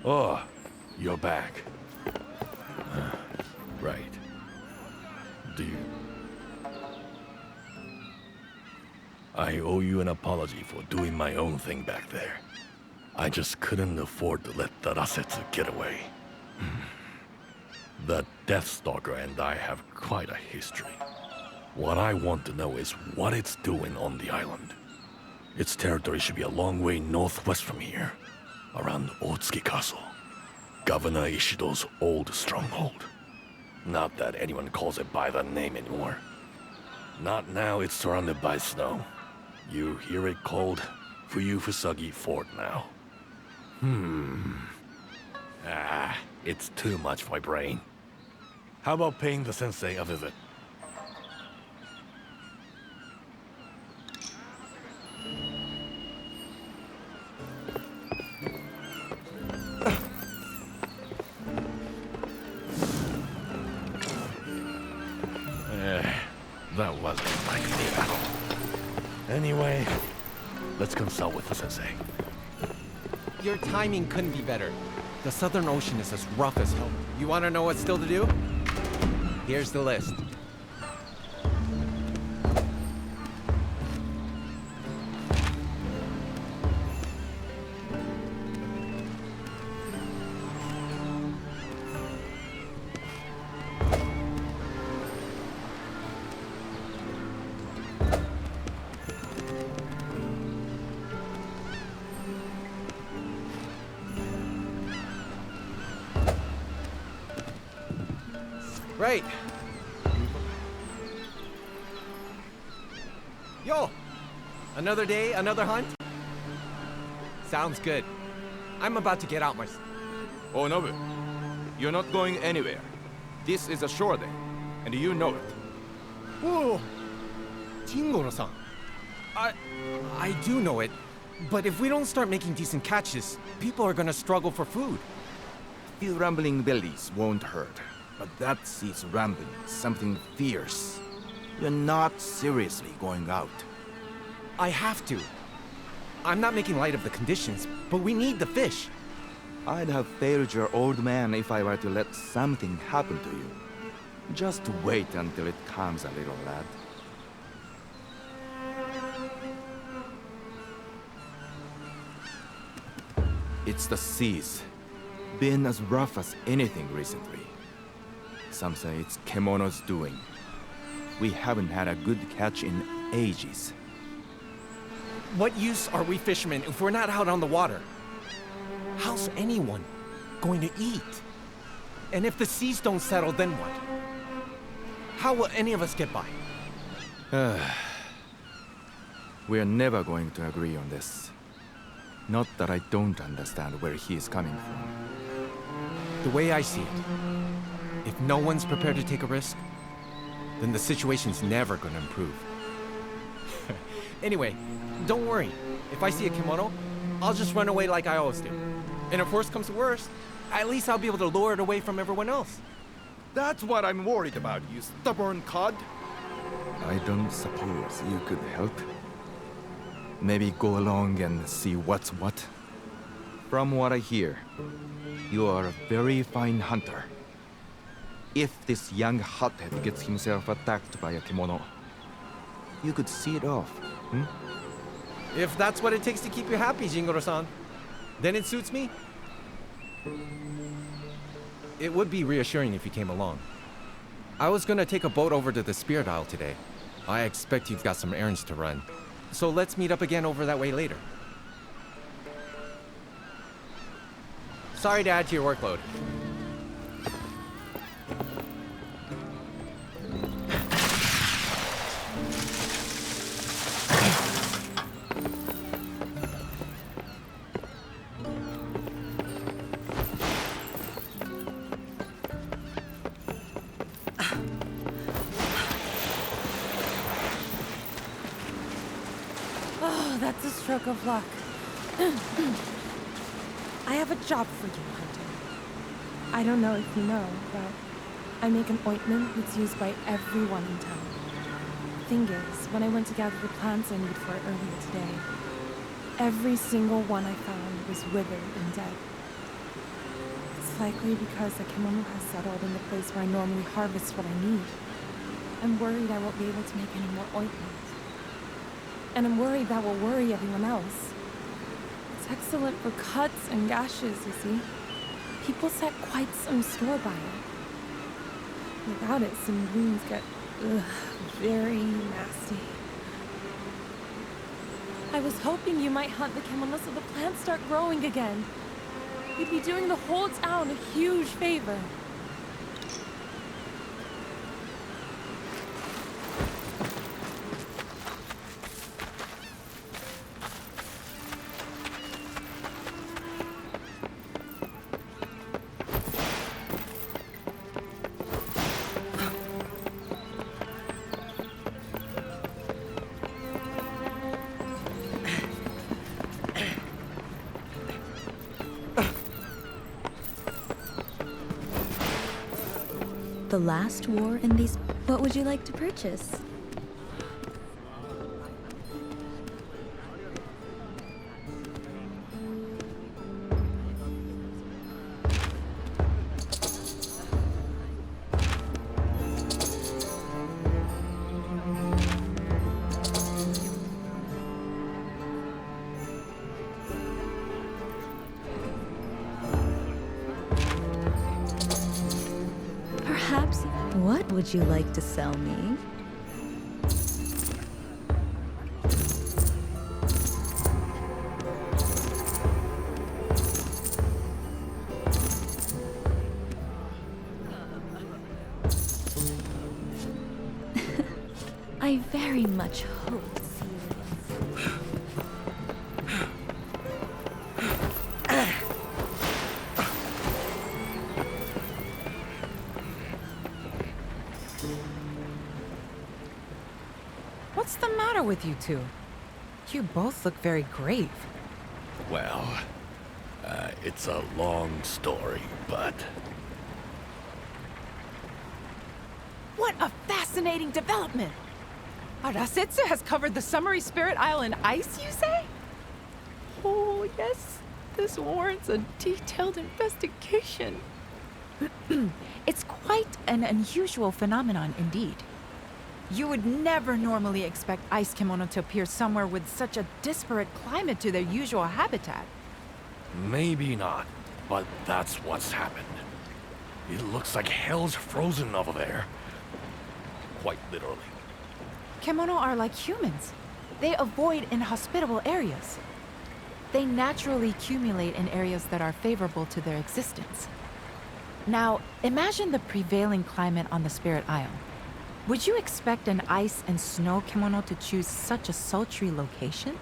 Oh, you're back. Right. Do you... I owe you an apology for doing my own thing back there. I just couldn't afford to let Tarasetsu get away. The Deathstalker and I have quite a history. What I want to know is what it's doing on the island. Its territory should be a long way northwest from here, around Otsuki Castle, Governor Ishido's old stronghold. Not that anyone calls it by that name anymore. Not now it's surrounded by snow. You hear it called Fuyufusagi Fort now. It's too much for my brain. How about paying the sensei a visit? That wasn't like me at all. Anyway, let's consult with the sensei. Your timing couldn't be better. The Southern Ocean is as rough as hell. You want to know what's still to do? Here's the list. Right. Yo! Another day, another hunt? Sounds good. I'm about to get out myself. Oh, Nobu, you're not going anywhere. This is a shore day, and you know it. Whoa! Jingoro-san. I do know it, but if we don't start making decent catches, people are gonna struggle for food. Few rumbling bellies won't hurt, but that sea's rumbling something fierce. You're not seriously going out. I have to. I'm not making light of the conditions, but we need the fish. I'd have failed your old man if I were to let something happen to you. Just wait until it comes a little, lad. It's the seas. Been as rough as anything recently. Some say it's Kemono's doing. We haven't had a good catch in ages. What use are we fishermen if we're not out on the water? How's anyone going to eat? And if the seas don't settle, then what? How will any of us get by? We're never going to agree on this. Not that I don't understand where he is coming from. The way I see it, if no one's prepared to take a risk, then the situation's never gonna improve. Anyway, don't worry. If I see a kimono, I'll just run away like I always do. And if worst comes to worst, at least I'll be able to lure it away from everyone else. That's what I'm worried about, you stubborn cod. I don't suppose you could help. Maybe go along and see what's what. From what I hear, you are a very fine hunter. If this young hothead gets himself attacked by a kimono, you could see it off, If that's what it takes to keep you happy, Jingoro-san, then it suits me. It would be reassuring if you came along. I was gonna take a boat over to the Spirit Isle today. I expect you've got some errands to run. So let's meet up again over that way later. Sorry to add to your workload. Oh, that's a stroke of luck. I have a job for you, Hunter. I don't know if you know, but I make an ointment that's used by everyone in town. Thing is, when I went to gather the plants I need for it earlier today, every single one I found was withered and dead. Most likely because the kimono has settled in the place where I normally harvest what I need. I'm worried I won't be able to make any more ointment. And I'm worried that will worry everyone else. It's excellent for cuts and gashes, you see. People set quite some store by it. Without it, some wounds get, very nasty. I was hoping you might hunt the kimono so the plants start growing again. You'd be doing the whole town a huge favor. The last war in these... What would you like to purchase? Perhaps... What would you like to sell me? I very much hope to see you again. What's the matter with you two? You both look very grave. Well, it's a long story, but... What a fascinating development! Arasetsu has covered the Summery Spirit Isle in ice, you say? Oh, yes. This warrants a detailed investigation. It's quite an unusual phenomenon indeed. You would never normally expect ice kimono to appear somewhere with such a disparate climate to their usual habitat. Maybe not, but that's what's happened. It looks like hell's frozen over there. Quite literally. Kimono are like humans. They avoid inhospitable areas. They naturally accumulate in areas that are favorable to their existence. Now, imagine the prevailing climate on the Spirit Isle. Would you expect an ice and snow kimono to choose such a sultry location?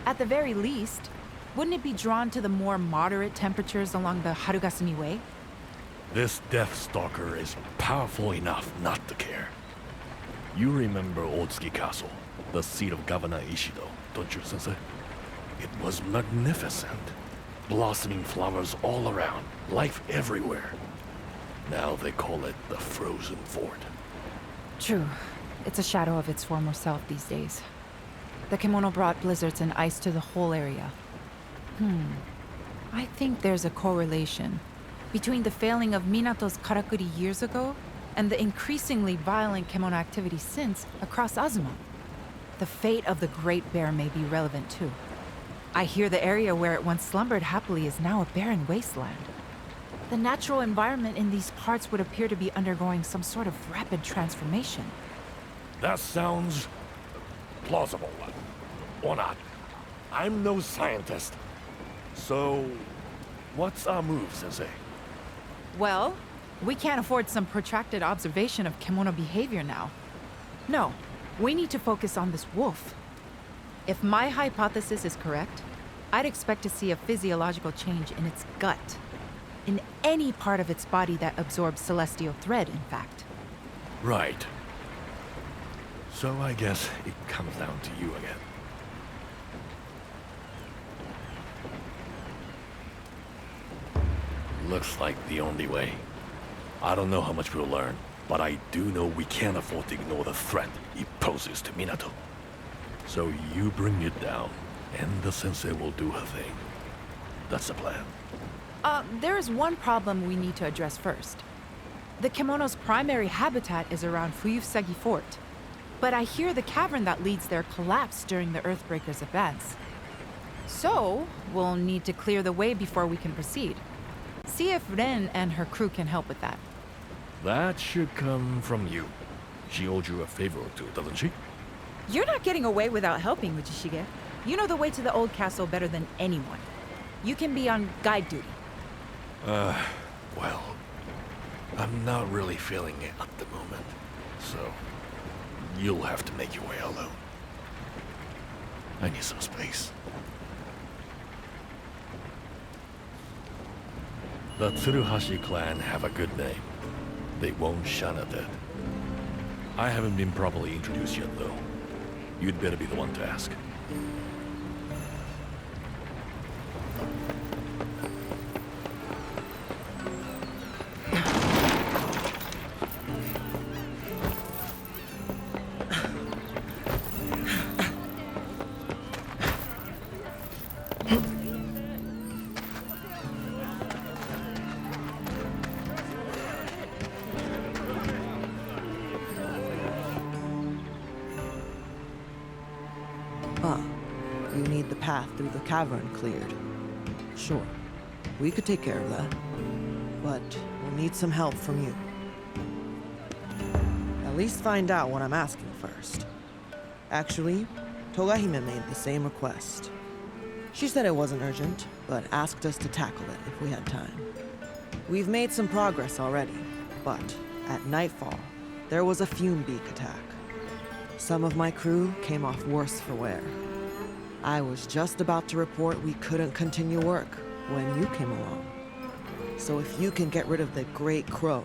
At the very least, wouldn't it be drawn to the more moderate temperatures along the Harugasumi Way? This Death Stalker is powerful enough not to care. You remember Otsuki Castle, the seat of Governor Ishido, don't you, Sensei? It was magnificent. Blossoming flowers all around, life everywhere. Now they call it the Frozen Fort. True. It's a shadow of its former self these days. The kimono brought blizzards and ice to the whole area. I think there's a correlation between the failing of Minato's karakuri years ago and the increasingly violent kimono activity since across Azuma. The fate of the Great Bear may be relevant too. I hear the area where it once slumbered happily is now a barren wasteland. The natural environment in these parts would appear to be undergoing some sort of rapid transformation. That sounds plausible. Or not. I'm no scientist. So, what's our move, Sensei? Well, we can't afford some protracted observation of kimono behavior now. No, we need to focus on this wolf. If my hypothesis is correct, I'd expect to see a physiological change in its gut. In any part of its body that absorbs celestial thread, in fact. Right. So I guess it comes down to you again. Looks like the only way. I don't know how much we'll learn, but I do know we can't afford to ignore the threat it poses to Minato. So you bring it down, and the sensei will do her thing. That's the plan. There is one problem we need to address first. The Kemono's primary habitat is around Fuyusagi Fort, but I hear the cavern that leads there collapsed during the Earthbreaker's advance. So, we'll need to clear the way before we can proceed. See if Ren and her crew can help with that. That should come from you. She owed you a favor or two, doesn't she? You're not getting away without helping, Michishige. You know the way to the old castle better than anyone. You can be on guide duty. Well, I'm not really feeling it at the moment, so you'll have to make your way alone. I need some space. The Tsuruhashi clan have a good name. They won't shun at it. I haven't been properly introduced yet, though. You'd better be the one to ask. You need the path through the cavern cleared. Sure, we could take care of that. But we'll need some help from you. At least find out what I'm asking first. Actually, Togahime made the same request. She said it wasn't urgent, but asked us to tackle it if we had time. We've made some progress already, but at nightfall, there was a fume beak attack. Some of my crew came off worse for wear. I was just about to report we couldn't continue work when you came along. So if you can get rid of the Great Crow,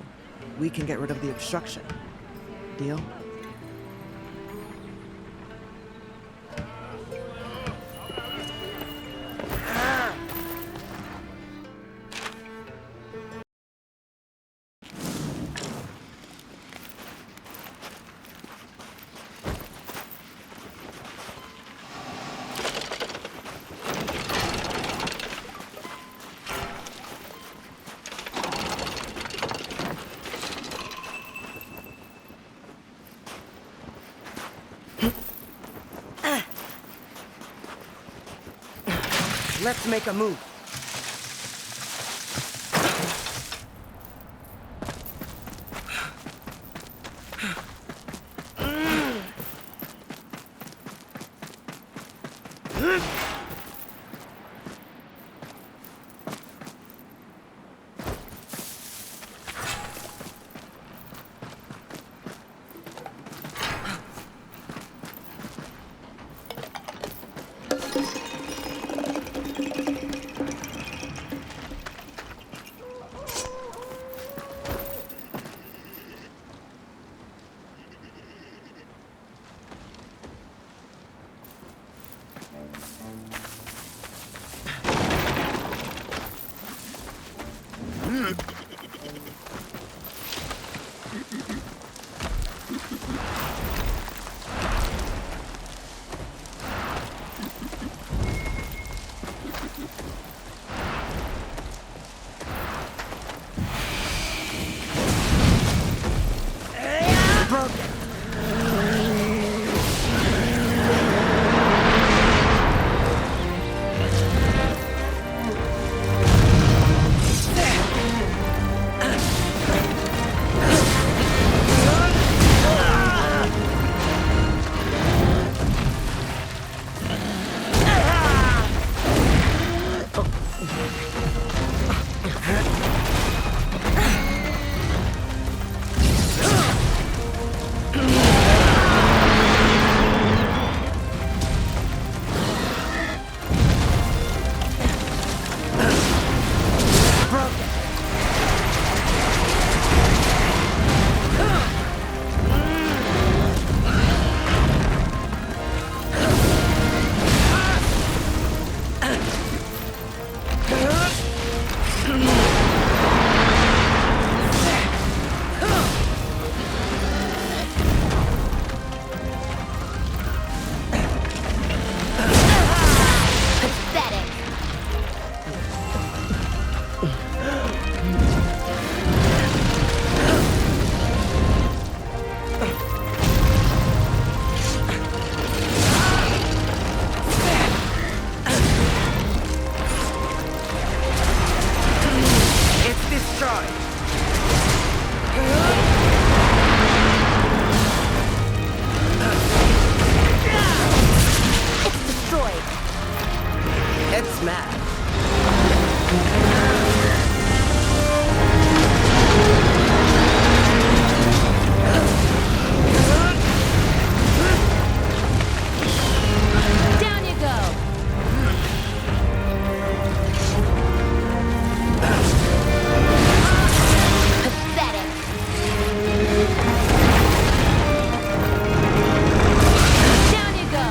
we can get rid of the obstruction. Deal? Let's make a move. It's destroyed. It's mad. Down you go. Pathetic. Down you go.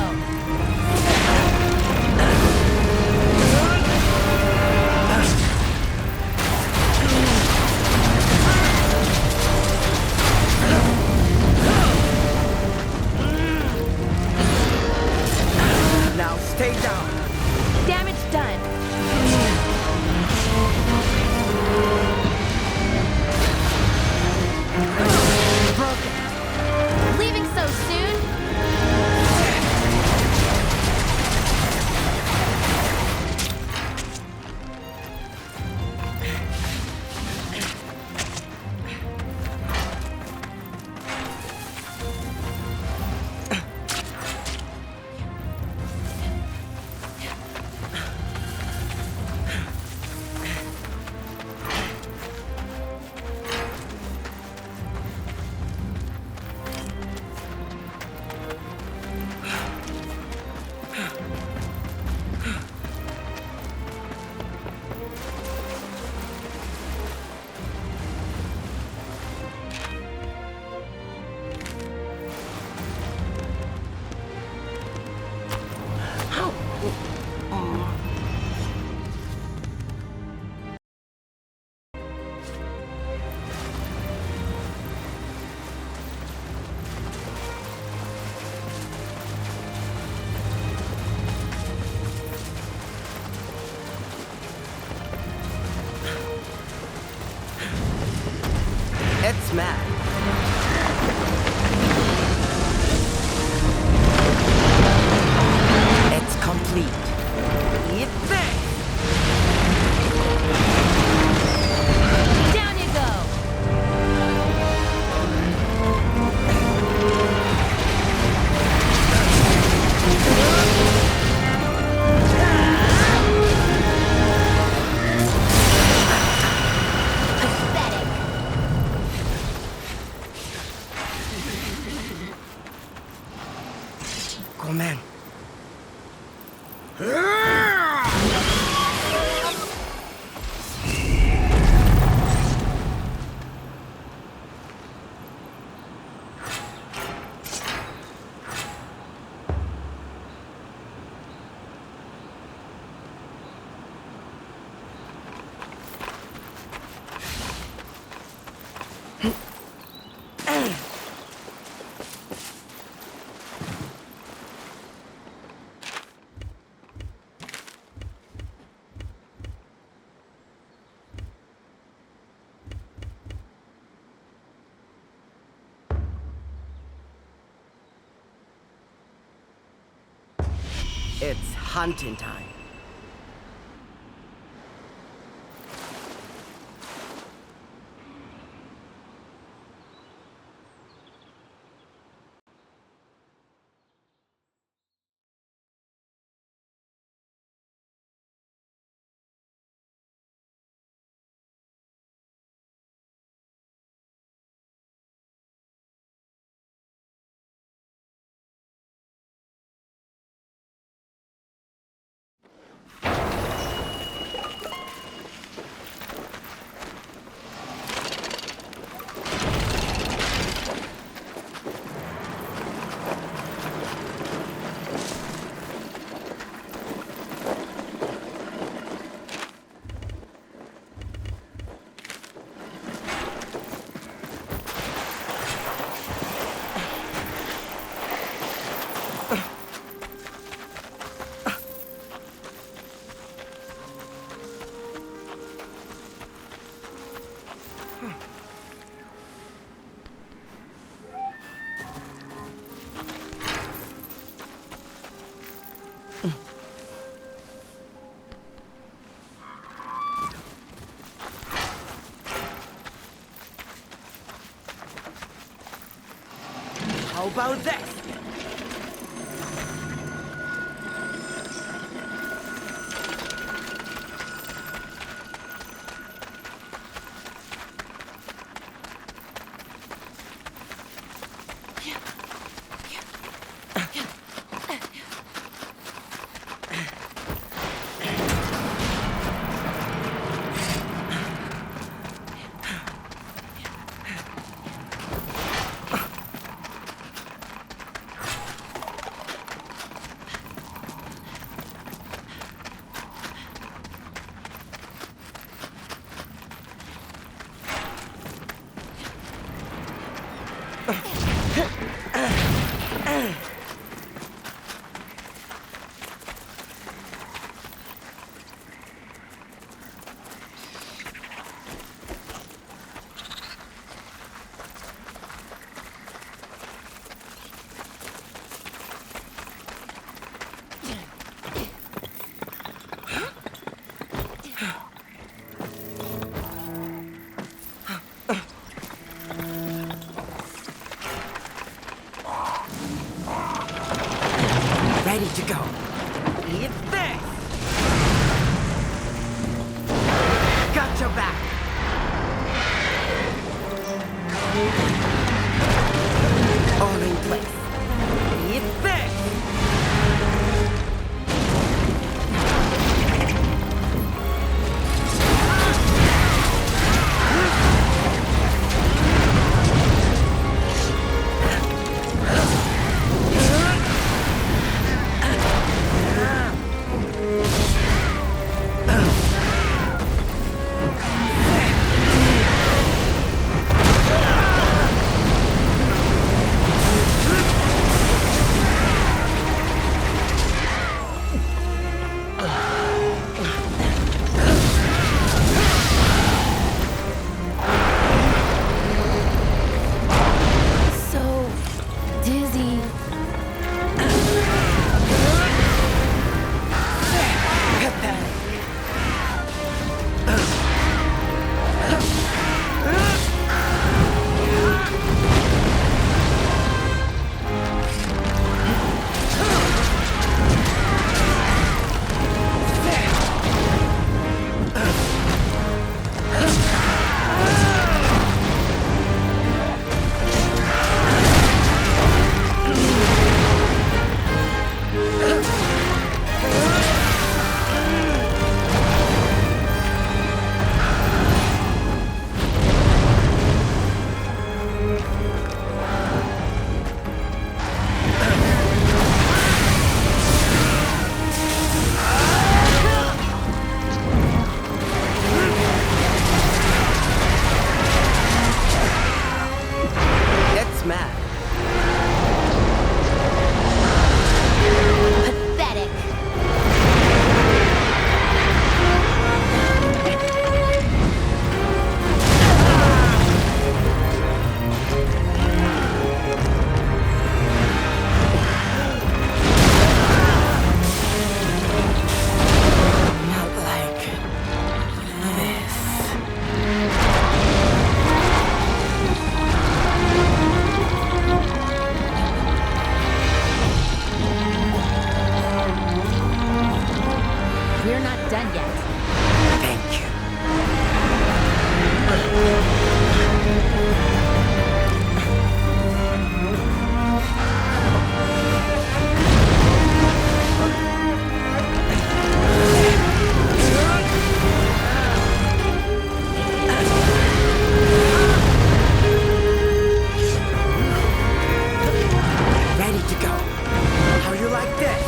Now stay down. Damage done. Broken. Leaving so soon? It's mad. It's complete. Eat this! Down you go. Pathetic. Come on. It's hunting time. How about this? Ready to go. Eat this! Got your back! All in place. Eat this! So dizzy. It's mad. Pathetic. Not like this. We're not done yet. Thank you. Ready to go. How you like this?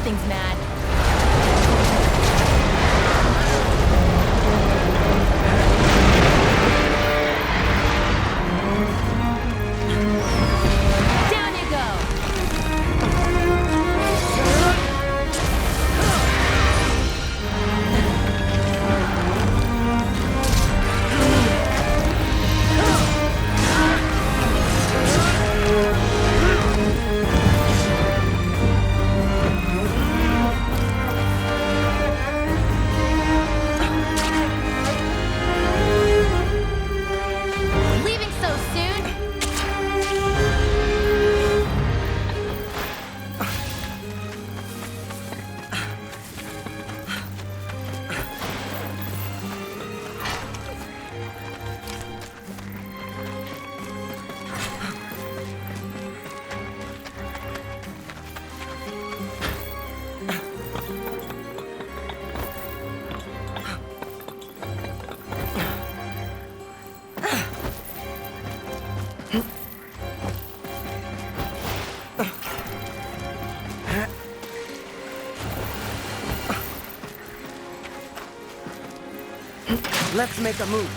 Everything's mad. Down you go! Leaving so soon? Let's make a move.